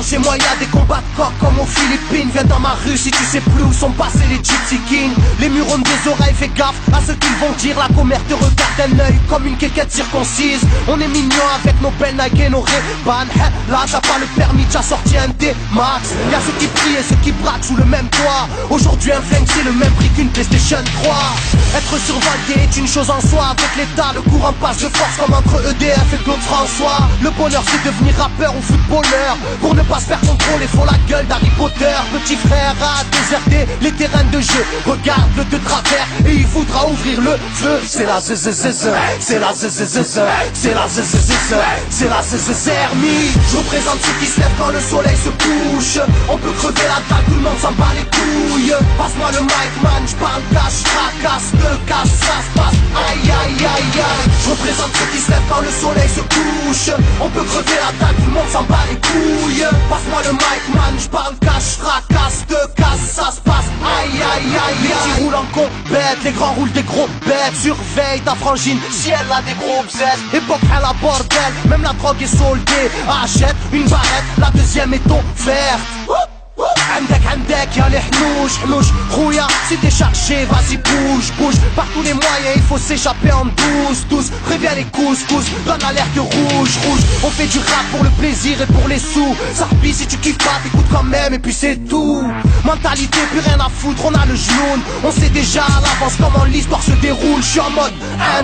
chez moi y'a des combats de coq comme aux Philippines. Viens dans ma rue si tu sais plus où sont passés les Gypsy Kings. Les murs ont des oreilles, fais gaffe à ce qu'ils vont dire. La commère te regarde d'un œil comme une quéquette circoncise. On est mignon avec nos belles Nike et nos Ray-Ban. Là t'as pas le permis, t'as sorti un D-Max. Y'a ceux qui prient et ceux qui braquent sous le même toit. Aujourd'hui un flingue c'est le même prix qu'une PlayStation 3. Être survolté est une chose en soi. Avec l'état le courant passe de force comme entre EDF et Claude François. Le bonheur c'est devenir rappeur ou footballeur. Pour ne pas se faire contrôler faut la gueule d'Harry Potter. Petit frère a déserté les terrains de jeu. Regarde-le de travers et il voudra ouvrir le feu. C'est la zzzz, c'est la zzzz, c'est la zzzz, c'est la zzzermie. Je représente ceux qui se lèvent quand le soleil se couche. On peut crever la dalle, tout le monde s'en bat les couilles. Passe-moi le mic man, j'parle cash, fracasse, te casse, ça se passe. Aïe aïe aïe aïe. Je représente ceux qui se lèvent quand le soleil se couche. On peut crever la dalle, tout le monde s'en bat les couilles. Passe-moi le mic man, j'parle cash, fracasse, te casse, ça se passe. Aïe aïe aïe. Les petits roulent en compète, les grands roulent des gros bêtes. Surveille ta frangine si elle a des gros bêtes. Époque à la bordel, même la drogue est soldée. Achète une barrette, la deuxième est offerte. عندك يا الحنوش حنوش خويا si t'es chargé vas-y bouge bouge. Par tous les moyens il faut s'échapper en douce. Préviens les couscous, donne l'alerte rouge. On fait du rap pour le plaisir et pour les sous. Sarpi si tu kiffes pas t'écoutes quand même et puis c'est tout. Mentalité plus rien à foutre, on a le genou. On sait déjà à l'avance comment l'histoire se déroule. J'suis en mode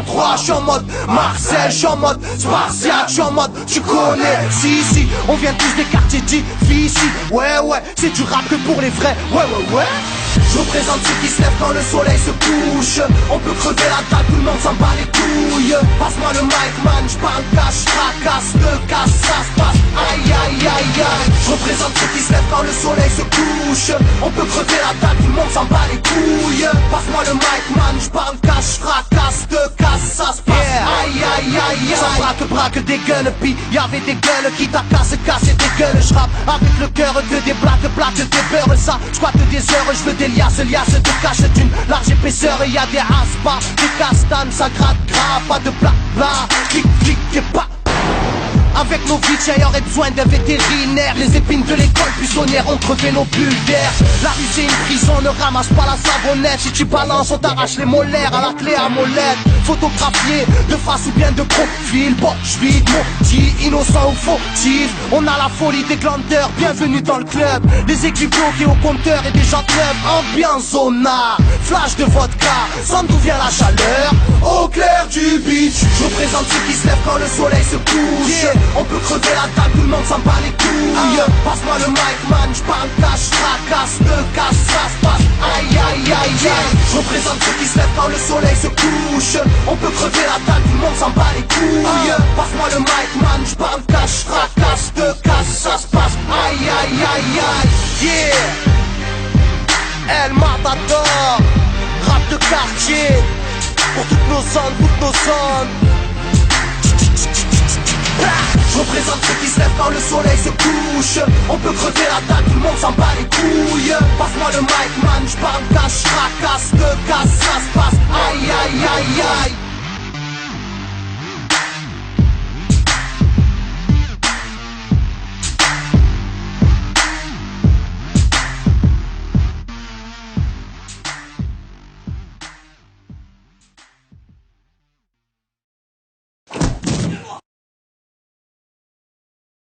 1-3, j'suis en mode Marcel, j'suis en mode Spartiate, j'suis en mode tu connais. Si on vient tous des quartiers difficiles. Ouais c'est du rap que pour les vrais, ouais. Je représente ceux qui se lèvent quand le soleil se couche. On peut crever la dalle, tout le monde s'en bat les couilles. Passe-moi le mic man, j'parle cash, fracasse, te casse, ça se passe. Aïe aïe aïe aïe. Je représente ceux qui se lèvent quand le soleil se couche. On peut crever la dalle, tout le monde s'en bat les couilles. Passe-moi le mic man, j'parle cash, fracasse, te casse, ça se passe. Aïe aïe aïe aïe. Ça braque des gueules, pis y'avait des gueules qui t'a cassé des gueules. J'rappe avec le cœur que des blagues des beurres. Ça, j'squatte des heures, j'veux des liasses te cache d'une large épaisseur. Et y'a des aspas, des castanes, ça gratte grave. Pas de blabla, clic et pas. Avec nos vies, il y aurait besoin d'un vétérinaire. Les épines de l'école buissonnière ont crevé nos bulles d'air. La rue c'est une prison, ne ramasse pas la savonnette. Si tu balances, on t'arrache les molaires à la clé à molette. Photographié de face ou bien de profil. Bon, j'vide maudit, innocent ou fautif. On a la folie des glandeurs, bienvenue dans le club. Les aiguilles bloquées au compteur et des jantes neuves. Ambiance zona, flash de vodka. Sans d'où vient la chaleur, au clair du beach. Je représente ceux qui se lèvent quand le soleil se couche. On peut crever la table, tout le monde s'en bat les couilles. Passe-moi le mic man, j'parle cash, fracasse, te casse, ça se passe. Aïe aïe aïe aïe. Je représente ceux qui se lèvent quand le soleil se couche. On peut crever la table, tout le monde s'en bat les couilles. Passe-moi le mic man, j'parle cash, fracasse, te casse, ça se passe. Aïe aïe aïe aïe. Yeah. El Matador, rap de quartier. Pour toutes nos zones. Je représente ceux qui se lèvent quand le soleil se couche. On peut crever la dalle, tout le monde s'en bat les couilles. Passe-moi le mic man, j'parle cash, fracasse, te casse, ça se passe. Aïe aïe aïe